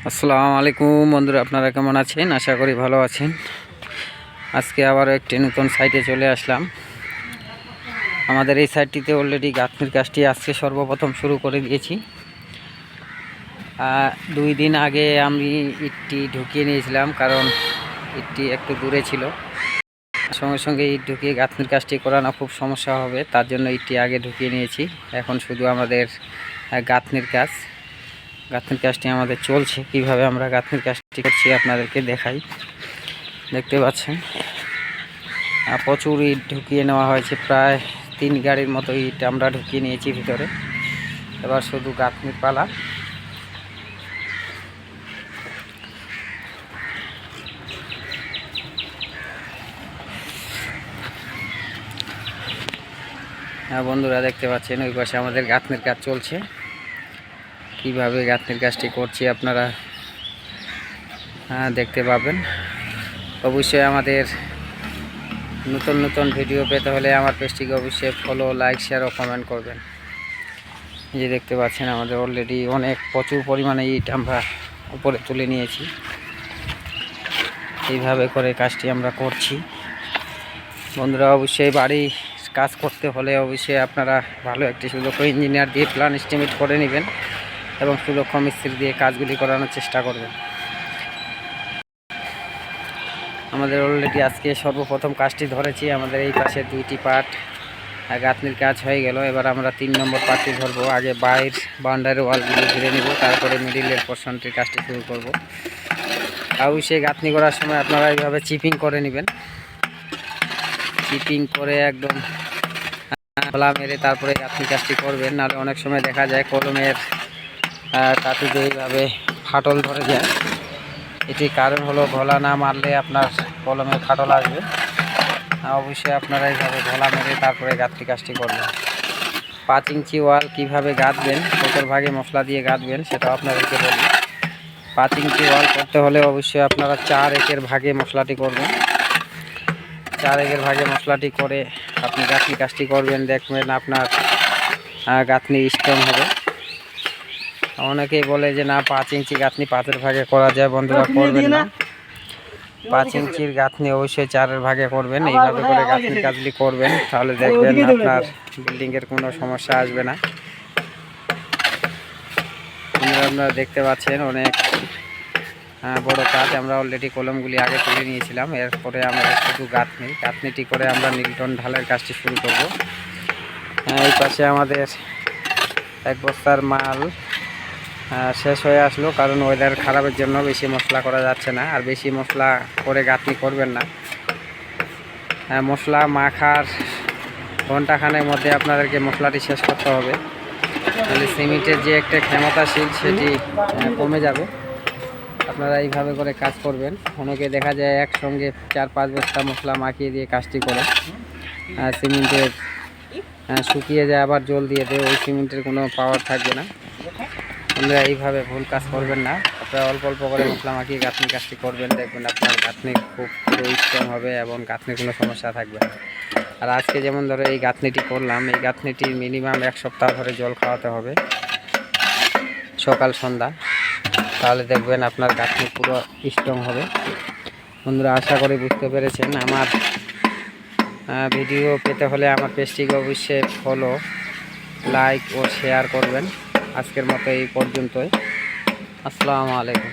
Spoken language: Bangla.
আসসালামু আলাইকুম বন্ধুরা, আপনারা কেমন আছেন? আশা করি ভালো আছেন। আজকে আবারও একটি নতুন সাইটে চলে আসলাম। আমাদের এই সাইটটিতে অলরেডি গাঁথনির কাজটি আজকে সর্বপ্রথম শুরু করে দিয়েছি। 2 দিন আগে আমি ইটটি ঢুকিয়ে নিয়েছিলাম, কারণ ইটটি একটু দূরে ছিল। সঙ্গে সঙ্গে ইট ঢুকিয়ে গাঁথনির কাজটি করানো খুব সমস্যা হবে, তার জন্য ইটটি আগে ঢুকিয়ে নিয়েছি। এখন শুধু আমাদের গাঁথনির কাজটি আমাদের চলছে। কিভাবে আমরা গাঁথনির কাজটি করছি আপনাদেরকে দেখাই। দেখতে পাচ্ছেন প্রচুর ইট ঢুকিয়ে নেওয়া হয়েছে, প্রায় 3 গাড়ির মতো ইট আমরা ঢুকিয়ে নিয়েছি ভিতরে। এবার শুধু গাঁথনির পালা। বন্ধুরা দেখতে পাচ্ছেন ওই পাশে আমাদের গাঁথনির কাজ চলছে। কিভাবে গাঁথনির কাজটি করছি আপনারা দেখতে পাবেন। অবশ্যই আমাদের নতুন নতুন ভিডিও পেতে হলে আমার পেজটিকে অবশ্যই ফলো, লাইক, শেয়ার ও কমেন্ট করবেন। এই যে দেখতে পাচ্ছেন আমাদের অলরেডি প্রচুর পরিমাণে ইট আমরা উপরে তুলে নিয়েছি। এইভাবে করে কাজটি আমরা করছি। বন্ধুরা অবশ্যই বাড়ি কাজ করতে হলে অবশ্যই আপনারা ভালো একটি সুদক্ষ ইঞ্জিনিয়ার দিয়ে প্ল্যান এস্টিমেট করে নেবেন এবং সুদক্ষ মিস্ত্রি দিয়ে কাজগুলি করানোর চেষ্টা করবেন। আমাদের অলরেডি আজকে সর্বপ্রথম কাজটি ধরেছি। আমাদের এই পাশে 2টি পার্ট গাঁথনির কাজ হয়ে গেল। এবার আমরা 3 নম্বর পার্টটি ধরবো। আগে বাউন্ডারি ওয়ালগুলি ঘিরে নিব, তারপরে মিডিলের পোর্শনটির কাজটি শুরু করব। অবশ্যই গাঁথনি করার সময় আপনারা এইভাবে চিপিং করে নেবেন। চিপিং করে একদম খোলা মেরে তারপরে গাঁথনি কাজটি করবেন। নাহলে অনেক সময় দেখা যায় কলমের কাঠিতে এইভাবে ফাটল ধরে যায়। এটির কারণ হলো ঘোলা না মারলে আপনার কলমে ফাটল আসবে। অবশ্যই আপনারা এইভাবে ঘোলা মেরে তারপরে গাঁথনি কাজটি করবেন। 5 ইঞ্চি ওয়াল কীভাবে গাঁথবেন, কত ভাগে মশলা দিয়ে গাঁথবেন সেটাও আপনাদেরকে বলি। 5 ইঞ্চি ওয়াল করতে হলে অবশ্যই আপনারা 4 একের ভাগে মশলাটি করবেন। 4 একের ভাগে মশলাটি করে আপনি গাঁথনি কাজটি করবেন, দেখবেন আপনার গাঁথনি স্ট্রং হবে। অনেকেই বলে যে না 5 ইঞ্চি গাঁথনি 5-এর ভাগে করা যায়। বন্ধুরা করবেন না, 5 ইঞ্চির গাঁথনি অবশ্যই 4-এর ভাগে করবেন। এইভাবে করে গাঁথনির কাজগুলি করবেন, তাহলে দেখবেন আপনার বিল্ডিংয়ের কোনো সমস্যা আসবে না। আপনারা দেখতে পাচ্ছেন অনেক বড় কাজ। আমরা অলরেডি কলমগুলি আগে তুলে নিয়েছিলাম। এরপরে আমরা শুধু গাঁথনিটি করে আমরা নিউটন ঢালের কাজটি শুরু করব। এই পাশে আমাদের 1 বস্তার মাল শেষ হয়ে আসলো, কারণ ওয়েদার খারাপের জন্য বেশি মশলা করা যাচ্ছে না। আর বেশি মশলা করে গাঁথনি করবেন না। মশলা মাখার ঘন্টাখানেক মধ্যে আপনাদেরকে মশলাটি শেষ করতে হবে, তাহলে সিমেন্টের যে একটা ক্ষমতাশীল সেটি কমে যাবে। আপনারা এইভাবে করে কাজ করবেন। অনেকে দেখা যায় একসঙ্গে 4-5 বস্তা মশলা মাখিয়ে দিয়ে কাজটি করে সিমেন্টের শুকিয়ে যায়, আবার জল দিয়ে দেয়, ওই সিমেন্টের কোনো পাওয়ার থাকবে না। আপনারা এইভাবে ভুল কাজ করবেন না। আপনারা অল্প অল্প করে মশলা মাখিয়ে গাঁথনি কাজটি করবেন, দেখবেন আপনার গাঁথনি খুব পুরো স্ট্রং হবে এবং গাঁথনির কোনো সমস্যা থাকবে না। আর আজকে যেমন ধরো এই গাঁথনিটি করলাম, এই গাঁথনিটি মিনিমাম 1 সপ্তাহ ধরে জল খাওয়াতে হবে সকাল সন্ধ্যা, তাহলে দেখবেন আপনার গাঁথনি পুরো স্ট্রং হবে। বন্ধুরা আশা করি বুঝতে পেরেছেন। আমার ভিডিও পেতে হলে আমার পেজটিকে অবশ্যই ফলো, লাইক ও শেয়ার করবেন। আজকের মতো এই পর্যন্তই। আসসালামু আলাইকুম।